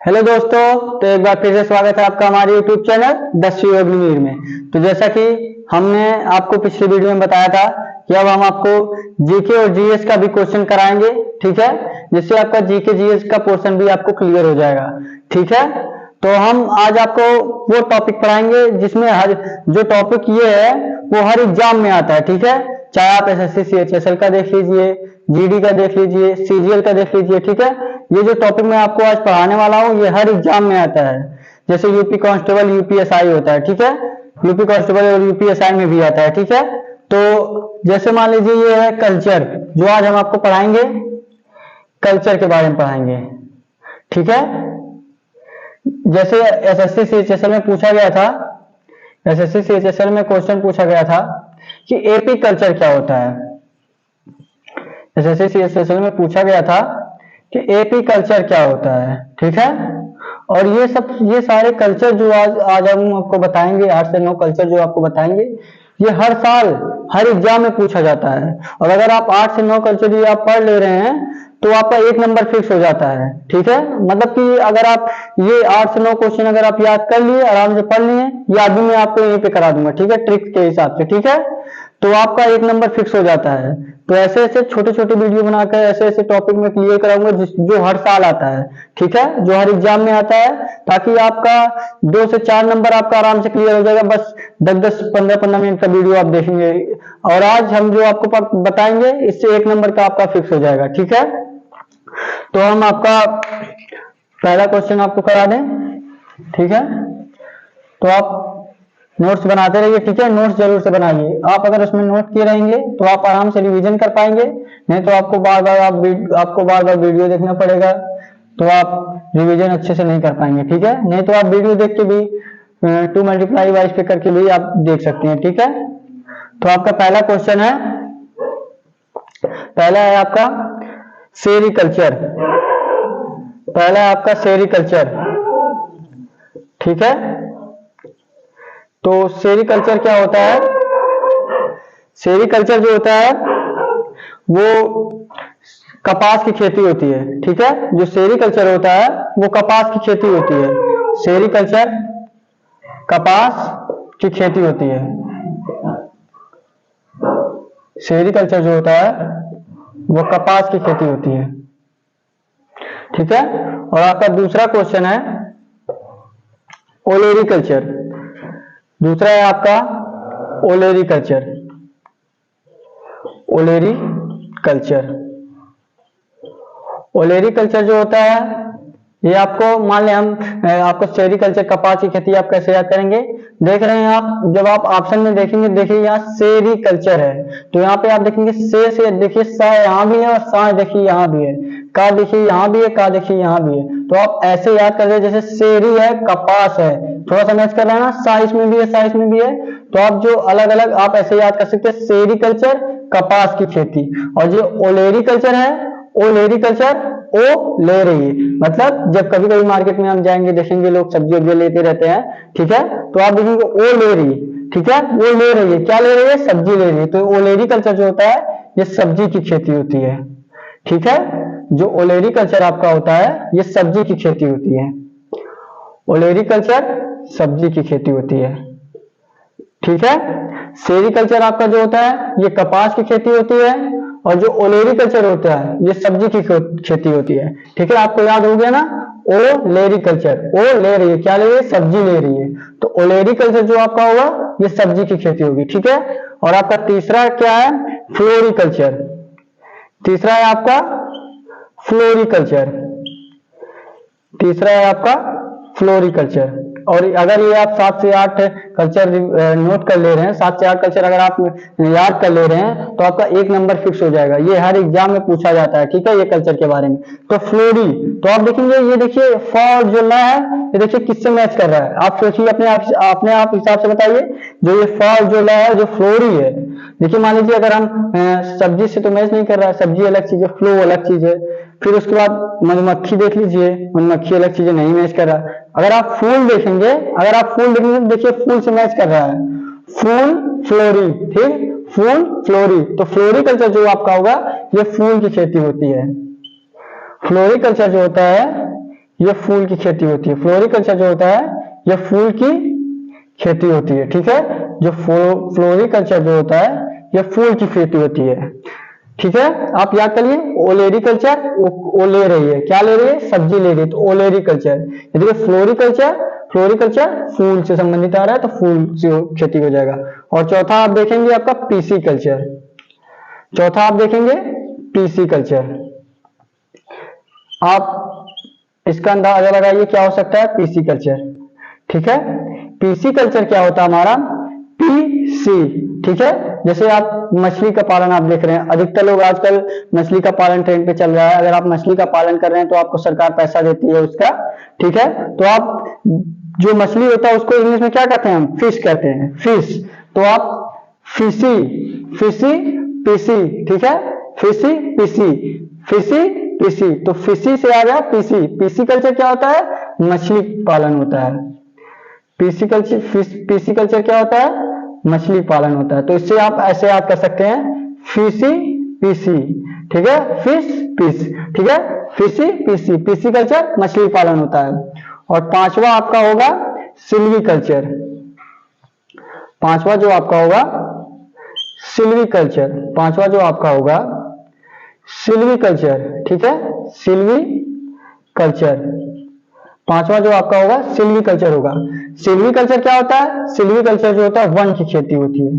Hello दोस्तों, तो एक बार फिर से स्वागत है आपका हमारे यूट्यूब चैनल 10वीं अग्निवीर में। तो जैसा कि हमने आपको पिछली वीडियो में बताया था कि अब हम आपको जीके और जीएस का भी क्वेश्चन कराएंगे, ठीक है, जिससे आपका जीके जीएस का पोर्शन भी आपको क्लियर हो जाएगा, ठीक है। तो हम आज आपको वो टॉपिक पढ़ाएंगे जिसमें हर जो टॉपिक ये है वो हर एग्जाम में आता है, ठीक है। चाहे आप एसएससी सीएचएसएल का देख लीजिए, जीडी का देख लीजिए, सीजीएल का देख लीजिए, ठीक है। ये जो टॉपिक मैं आपको आज पढ़ाने वाला हूँ ये हर एग्जाम में आता है। जैसे यूपी कांस्टेबल यूपीएसआई होता है, ठीक है, यूपी कांस्टेबल और यूपीएसआई में भी आता है, ठीक है। तो जैसे मान लीजिए ये है कल्चर, जो आज हम आपको पढ़ाएंगे, कल्चर के बारे में पढ़ाएंगे, ठीक है। जैसे एसएससी सीएचएसएल में पूछा गया था, एसएससी सीएचएसएल में क्वेश्चन पूछा गया था कि एपी कल्चर क्या होता है। एसएससी सीएचएसएल में पूछा गया था कि एपी कल्चर क्या होता है, ठीक है। और ये सारे कल्चर जो आज हम आपको बताएंगे, 8 से 9 कल्चर जो आपको बताएंगे, ये हर साल हर एग्जाम में पूछा जाता है। और अगर आप 8 से 9 कल्चर ये आप पढ़ ले रहे हैं तो आपका 1 नंबर फिक्स हो जाता है, ठीक है। मतलब कि अगर आप ये 8 से 9 क्वेश्चन अगर आप याद कर लिए, आराम से पढ़ लिए, याद भी मैं आपको यहीं पे करा दूंगा, ठीक है, ट्रिक के हिसाब से, ठीक है। तो आपका 1 नंबर फिक्स हो जाता है। तो ऐसे ऐसे छोटे छोटे वीडियो बनाकर ऐसे ऐसे टॉपिक में क्लियर कराऊंगा जो हर साल आता है, ठीक है, जो हर एग्जाम में आता है, ताकि आपका 2 से 4 नंबर आपका आराम से क्लियर हो जाएगा। बस 10-10, 15-15 मिनट का वीडियो आप देखेंगे और आज हम जो आपको बताएंगे इससे 1 नंबर का आपका फिक्स हो जाएगा, ठीक है। तो हम आपका पहला क्वेश्चन आपको करा दें, ठीक है। तो आप नोट्स बनाते रहिए, ठीक है, नोट्स जरूर से बनाइए। आप अगर उसमें नोट किए रहेंगे तो आप आराम से रिवीजन कर पाएंगे, नहीं तो आपको बार बार वीडियो देखना पड़ेगा, तो आप रिवीजन अच्छे से नहीं कर पाएंगे, ठीक है। नहीं तो आप वीडियो देख के भी 2 मल्टीप्लाई वाइज पे करके भी आप देख सकते हैं, ठीक है। तो आपका पहला क्वेश्चन है, पहला है आपका सेरीकल्चर, पहला है आपका सेरीकल्चर, ठीक है। तो सेरीकल्चर क्या होता है? सेरीकल्चर जो होता है वो कपास की खेती होती है, ठीक है। जो सेरीकल्चर होता है वो कपास की खेती होती है। सेरीकल्चर कपास की खेती होती है। सेरीकल्चर जो होता है वो कपास की खेती होती है, ठीक है। और आपका दूसरा क्वेश्चन है ओलेरीकल्चर, दूसरा है आपका ओलेरीकल्चर, ओलेरीकल्चर। ओलेरीकल्चर जो होता है ये आपको मान लें हम आपको सेरीकल्चर कपास की खेती आप कैसे याद करेंगे, देख रहे हैं आप, जब आप ऑप्शन में देखेंगे, देखिए यहाँ सेरीकल्चर है, तो यहाँ पे आप देखेंगे से देखिए सा यहाँ भी है और सा देखिए यहाँ भी है, का देखिए यहाँ भी है, का देखिए यहाँ भी है। तो आप ऐसे याद कर रहे हैं, जैसे सेरी है कपास है, थोड़ा सा मैच कर रहे हैं ना, सा इसमें भी है, सा इसमें भी है, तो आप जो अलग अलग आप ऐसे याद कर सकते हैं, सेरीकल्चर कपास की खेती। और जो ओलेरीकल्चर है, ओलेरीकल्चर ओ ले रही है, मतलब जब कभी कभी मार्केट में हम जाएंगे देखेंगे लोग सब्जी वब्जी लेते रहते हैं, ठीक है, तो आप देखेंगे ओ ले रही है, ठीक है, वो ले रही है, क्या ले रही है, सब्जी ले रही है। तो ओलेरीकल्चर जो होता है ये सब्जी की खेती होती है, ठीक है। जो ओलेरीकल्चर आपका होता है ये सब्जी की खेती होती है। ओलेरीकल्चर सब्जी की खेती होती है, ठीक है। सेरीकल्चर आपका जो होता है ये कपास की खेती होती है, और जो ओलेरीकल्चर होता है ये सब्जी की खेती होती है, ठीक है। आपको याद हो गया ना, ओलेरीकल्चर, ओ ले रही है, क्या ले रही है, सब्जी ले रही है, तो ओलेरीकल्चर जो आपका होगा ये सब्जी की खेती होगी, ठीक है। और आपका तीसरा क्या है, फ्लोरीकल्चर, तीसरा है आपका फ्लोरीकल्चर, तीसरा है आपका फ्लोरीकल्चर। और अगर ये आप 7 से 8 कल्चर नोट कर ले रहे हैं, 7 से 8 कल्चर अगर आप याद कर ले रहे हैं तो आपका 1 नंबर फिक्स हो जाएगा। ये हर एग्जाम में पूछा जाता है, ठीक है, ये कल्चर के बारे में। तो फ्लोरी, तो आप देखेंगे, ये देखिए फ और जो ला है ये देखिए किससे मैच कर रहा है, आप सोचिए अपने आप हिसाब से बताइए। जो ये फ और जो ला है, जो फ्लोरी है, देखिए मान लीजिए अगर हम सब्जी से तो मैच नहीं कर रहा है, सब्जी अलग चीज है, फ्लो अलग चीज है। फिर उसके बाद मधुमक्खी देख लीजिए, मधुमक्खी अलग चीज है, नहीं मैच कर रहा। अगर आप फूल देखेंगे, अगर आप फूल देखेंगे तो देखिए फूल से मैच कर रहा है, फूल फ्लोरी, ठीक, फूल फ्लोरी। तो फ्लोरीकल्चर जो आपका होगा ये फूल की खेती होती है। फ्लोरीकल्चर जो होता है ये फूल की खेती होती है। फ्लोरिकल्चर जो होता है ये फूल की खेती होती है, ठीक है। जो फ्लोरिकल्चर जो होता है ये फूल की खेती होती है, ठीक है। आप याद करिए, ओलेरिकल्चर वो ले रही है, क्या ले रही है, सब्जी ले रही है, तो ओलेरिकल्चर। ये देखिए फ्लोरिकल्चर, फ्लोरिकल्चर फूल से संबंधित आ रहा है तो फूल से खेती हो जाएगा। और चौथा आप देखेंगे आपका पीसी कल्चर, चौथा आप देखेंगे पीसी कल्चर। आप इसका अंदाजा लगाइए क्या हो सकता है, पीसी कल्चर, ठीक है। पीसी कल्चर क्या होता है हमारा, पीसी, ठीक है। जैसे आप मछली का पालन आप देख रहे हैं, अधिकतर लोग आजकल मछली का पालन ट्रेंड पे चल रहा है। अगर आप मछली का पालन कर रहे हैं तो आपको सरकार पैसा देती है उसका, ठीक है। तो आप जो मछली होता है उसको इंग्लिश में क्या कहते हैं, हम फिश कहते हैं, फिश। तो आप फिशी, फिशी पीसी, ठीक है, फिशी पीसी, फिशी पीसी, तो फिशी से आ गया पीसी। पीसी कल्चर क्या होता है, मछली पालन होता है। पीसी कल्चर, पीसी कल्चर क्या होता है, मछली पालन होता है। तो इससे आप ऐसे याद कर सकते हैं, फिशी पीसी, ठीक है, फिश पीस, ठीक है, फिशी पीसी, पीसी कल्चर मछली पालन होता है। और पांचवा आपका होगा सिल्वी कल्चर, पांचवा जो आपका होगा सिल्वी कल्चर, पांचवा जो आपका होगा सिल्वी कल्चर, ठीक है, सिल्वी कल्चर, पांचवा जो आपका होगा सिल्वी कल्चर होगा। सिल्वी कल्चर क्या होता है, सिल्वी कल्चर जो होता है वन की खेती होती है।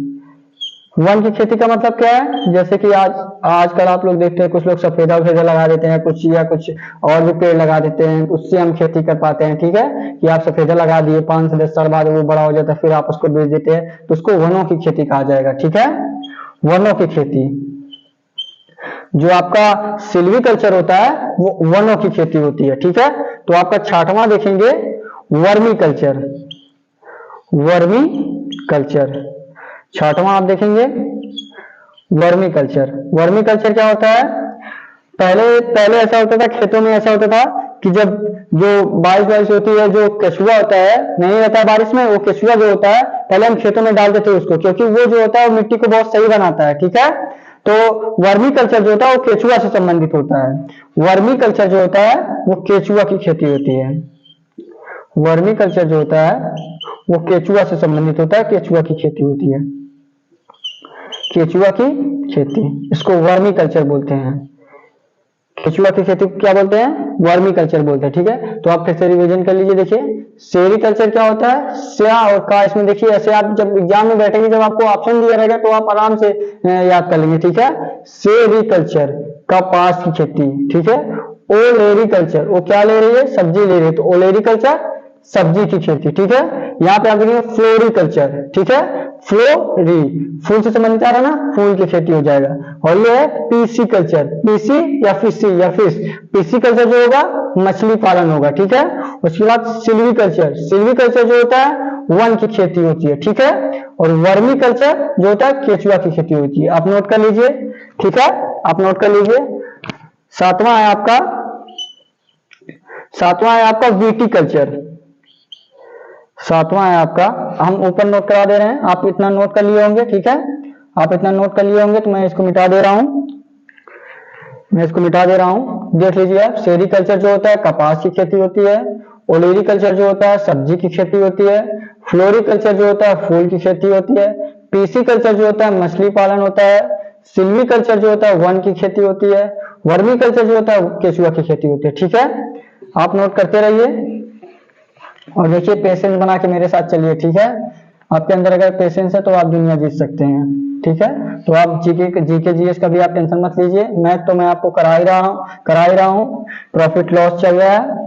वन की खेती का मतलब क्या है, जैसे कि आजकल आप लोग देखते हैं कुछ लोग सफेदा वफेदा लगा देते हैं, कुछ या कुछ और भी पेड़ लगा देते हैं, उससे हम खेती कर पाते हैं, ठीक है। कि आप सफेदा लगा दिए, 5 से 10 साल बाद वो बड़ा हो जाता है, फिर आप उसको बेच देते हैं, तो उसको वनों की खेती कहा जाएगा, ठीक है, वनों की खेती। जो आपका सिल्वी कल्चर होता है वो वनों की खेती होती है, ठीक है। तो आपका छठवां देखेंगे वर्मी कल्चर, वर्मी कल्चर, छठवां आप देखेंगे वर्मी कल्चर। वर्मी कल्चर क्या होता है, पहले पहले ऐसा होता था, खेतों में ऐसा होता था कि जब जो बारिश होती है, जो केचुआ होता है, नहीं रहता है बारिश में, वो केचुआ जो होता है पहले हम खेतों में डालते थे उसको, क्योंकि वो जो होता है वो मिट्टी को बहुत सही बनाता है, ठीक है। तो वर्मी कल्चर जो होता है वो केचुआ से संबंधित होता है। वर्मी कल्चर जो होता है वो केचुआ की खेती होती है। वर्मी कल्चर जो होता है वो केचुआ से संबंधित होता है, केचुआ की खेती होती है, केचुआ की खेती, इसको वर्मी कल्चर बोलते हैं। केचुआ की खेती क्या बोलते हैं, वर्मी कल्चर बोलते हैं, ठीक है। तो आप फिर से रिवीजन कर लीजिए। देखिए सेरीकल्चर क्या होता है, स्या और का, इसमें देखिए ऐसे आप जब एग्जाम में बैठेंगे, जब आपको ऑप्शन दिया रहेगा तो आप आराम से याद कर लेंगे, ठीक है। सेरीकल्चर कपास की खेती, ठीक है। ओलेरिकल्चर वो क्या ले रही है, सब्जी ले रही है, तो ओलेरिकल्चर सब्जी की खेती, ठीक है। यहाँ पे आप देखेंगे फ्लोरिकल्चर, ठीक है, फ्लोरी फूल से संबंधित आ रहा है ना, फूल की खेती हो जाएगा। और ये है पीसी कल्चर, पीसी या फिशी या फिश, पीसी कल्चर जो होगा मछली पालन होगा, ठीक है। उसके बाद सिल्वी कल्चर, सिल्वी कल्चर जो होता है वन की खेती होती है, ठीक है। और वर्मी कल्चर जो होता है केचुआ की खेती होती है। आप नोट कर लीजिए, ठीक है, आप नोट कर लीजिए। सातवां है आपका, सातवां है आपका वीटी कल्चर, सातवां है आपका, हम ऊपर नोट करा दे रहे हैं, आप इतना नोट कर लिए होंगे, ठीक है, आप इतना नोट कर लिए होंगे, तो मैं इसको मिटा दे रहा हूं, मैं इसको मिटा दे रहा हूं। देख लीजिए आप, सेरीकल्चर जो होता है कपास की खेती होती है, ओलेरिकल्चर जो होता है सब्जी की खेती होती है, फ्लोरिकल्चर जो होता है फूल की खेती होती है, पीसी कल्चर जो होता है मछली पालन होता है, सिल्वी कल्चर जो होता है वन की खेती होती है, वर्मी कल्चर जो होता है केचुआ की खेती होती है, ठीक है। आप नोट करते रहिए और देखिए पेशेंस बना के मेरे साथ चलिए, ठीक है। आपके अंदर अगर पेशेंस है तो आप दुनिया जीत सकते हैं, ठीक है। तो आप जीके जीएस का भी आप टेंशन मत लीजिए, मैथ तो मैं आपको करा ही रहा हूँ, प्रॉफिट लॉस चल रहा है,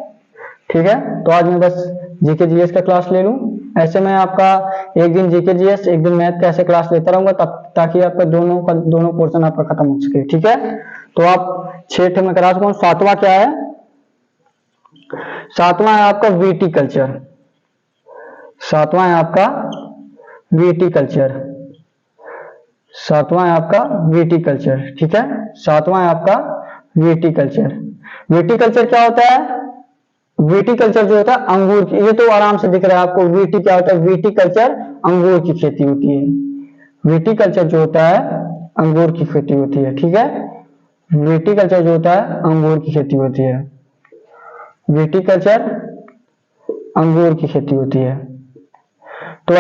ठीक है। तो आज मैं बस जीके जीएस का क्लास ले लूं, ऐसे मैं आपका एक दिन जीके जीएस एक दिन मैथ का ऐसे क्लास लेता रहूंगा, तब ताकि आपका दोनों पोर्शन आपका खत्म हो सके, ठीक है। तो आप 6 में करा सकूं। सातवां क्या है, सातवां है आपका वीटी कल्चर, सातवां है आपका वीटी कल्चर, सातवां है आपका वीटी कल्चर, ठीक है। सातवां है आपका वीटी कल्चर। वीटी कल्चर क्या होता है, वीटी कल्चर जो होता है अंगूर की, ये तो आराम से दिख रहा है आपको, वीटी क्या होता है, वीटी कल्चर अंगूर की खेती होती है। वीटी कल्चर जो होता है अंगूर की खेती होती है, ठीक है। वीटी कल्चर जो होता है अंगूर की खेती होती है। विटिकल्चर अंगूर की खेती होती है। तो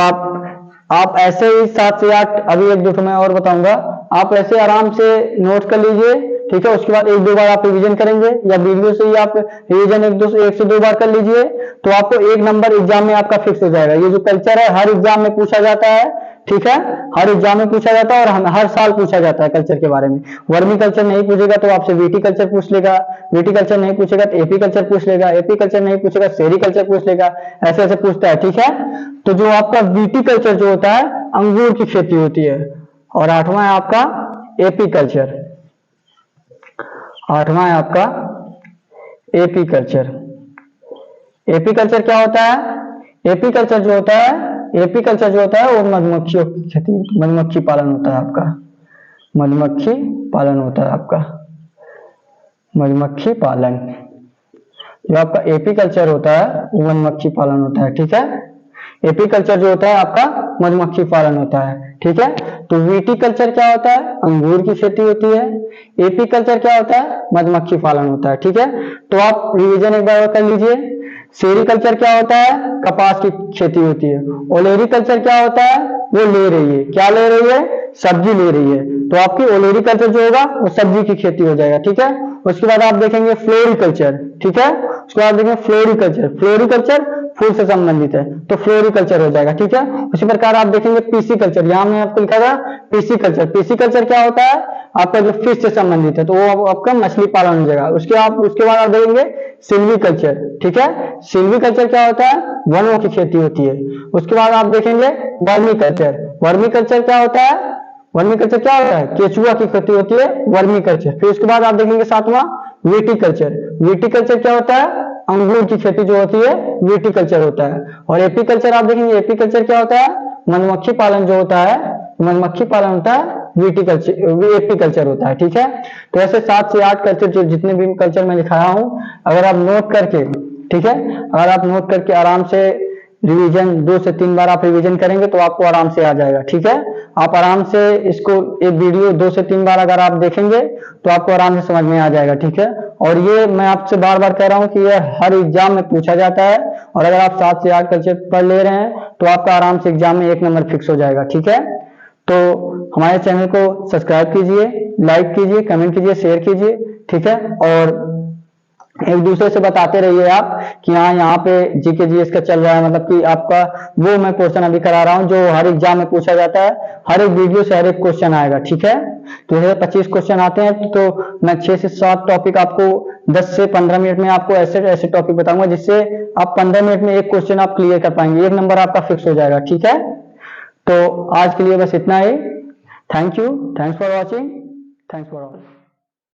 आप ऐसे ही 7 से 8, अभी 1-2 मैं और बताऊंगा, आप ऐसे आराम से नोट कर लीजिए, ठीक है। उसके बाद 1-2 बार आप रिवीजन करेंगे या वीडियो से ही आप रिवीजन 1 से 2 बार कर लीजिए, तो आपको 1 नंबर एग्जाम में आपका फिक्स हो जाएगा। ये जो कल्चर है हर एग्जाम में पूछा जाता है, ठीक है, हर एग्जाम में पूछा जाता है और हर साल पूछा जाता है कल्चर के बारे में। वर्मी कल्चर नहीं पूछेगा तो आपसे विटिकल्चर पूछ लेगा, विटिकल्चर नहीं पूछेगा तो एपी कल्चर पूछ लेगा, एपी कल्चर नहीं पूछेगा सेरीकल्चर पूछ लेगा, ऐसे ऐसे पूछता है, ठीक है। तो जो आपका विटिकल्चर जो होता है अंगूर की खेती होती है। और 8वां है आपका एपी कल्चर, 8वां है आपका एपी कल्चर। एपी कल्चर क्या होता है? एपी कल्चर जो होता है, एपी कल्चर जो होता है वो मधुमक्खियों की खेती, मधुमक्खी पालन होता है आपका, मधुमक्खी पालन होता है आपका, मधुमक्खी पालन। जो आपका एपी कल्चर होता है वो मधुमक्खी पालन होता है, ठीक है। एपी कल्चर जो होता है आपका मधुमक्खी पालन होता है, ठीक है। तो विटिकल्चर क्या होता है? अंगूर की खेती होती है। एपी कल्चर क्या होता है? मधुमक्खी पालन होता है, ठीक है। तो आप रिवीजन एक बार कर लीजिए। सेरीकल्चर क्या होता है? कपास की खेती होती है। ओलेरीकल्चर क्या होता है? वो ले रही है, क्या ले रही है? सब्जी ले रही है। तो आपकी ओलेरीकल्चर जो होगा वो सब्जी की खेती हो जाएगा, ठीक है। उसके बाद आप देखेंगे फ्लोरिकल्चर, ठीक है। उसके बाद देखेंगे फ्लोरिकल्चर, फ्लोरिकल्चर फूल से संबंधित है तो फ्लोरिकल्चर हो जाएगा, ठीक है। उसी प्रकार आप देखेंगे पीसी कल्चर, यहां में आपको लिखा था पीसी कल्चर। पीसी कल्चर क्या होता है? आपका जो फिश से संबंधित है तो वो आपका मछली पालन हो जाएगा। उसके बाद आप देखेंगे सिल्वी कल्चर, ठीक है। सिल्वी कल्चर क्या होता है? वनों की खेती होती है। उसके बाद आप देखेंगे वर्मी कल्चर। वर्मी कल्चर क्या होता है? वर्मी कल्चर क्या होता है? केचुआ की खेती होती है वर्मी कल्चर। फिर उसके बाद आप देखेंगे 7वां विटिकल्चर। विटिकल्चर क्या होता है? अंगूर की खेती जो होती है विटिकल्चर होता है। और एपी कल्चर आप देखेंगे, एपी कल्चर क्या होता है? मधुमक्खी पालन जो होता है, मधुमक्खी पालन होता है विटिकल्चर, एपी कल्चर होता है, ठीक है। तो ऐसे 7 से 8 कल्चर जो जितने भी कल्चर मैं दिखाया हूं, अगर आप नोट करके, ठीक है, अगर आप नोट करके आराम से रिवीजन 2 से 3 बार आप रिवीजन करेंगे तो आपको आराम से आ जाएगा, ठीक है। आप आराम से इसको एक वीडियो 2 से 3 बार अगर आप देखेंगे तो आपको आराम से समझ में आ जाएगा, ठीक है। और ये मैं आपसे बार बार कह रहा हूं कि ये हर एग्जाम में पूछा जाता है और अगर आप 7 से 8 कल्चर पढ़ ले रहे हैं तो आपका आराम से एग्जाम में 1 नंबर फिक्स हो जाएगा, ठीक है। तो हमारे चैनल को सब्सक्राइब कीजिए, लाइक कीजिए, कमेंट कीजिए, शेयर कीजिए, ठीक है। और एक दूसरे से बताते रहिए आप कि हाँ यहाँ पे जीके जीएस का चल रहा है, मतलब कि आपका वो मैं क्वेश्चन अभी करा रहा हूँ जो हर एग्जाम में पूछा जाता है। हर एक वीडियो से हर एक क्वेश्चन आएगा, ठीक है। तो जैसे 25 क्वेश्चन आते हैं तो मैं 6 से 7 टॉपिक आपको 10 से 15 मिनट में आपको ऐसे ऐसे टॉपिक बताऊंगा जिससे आप 15 मिनट में एक क्वेश्चन आप क्लियर कर पाएंगे, 1 नंबर आपका फिक्स हो जाएगा, ठीक है। तो आज के लिए बस इतना ही। Thank you, thanks for watching, thanks for all.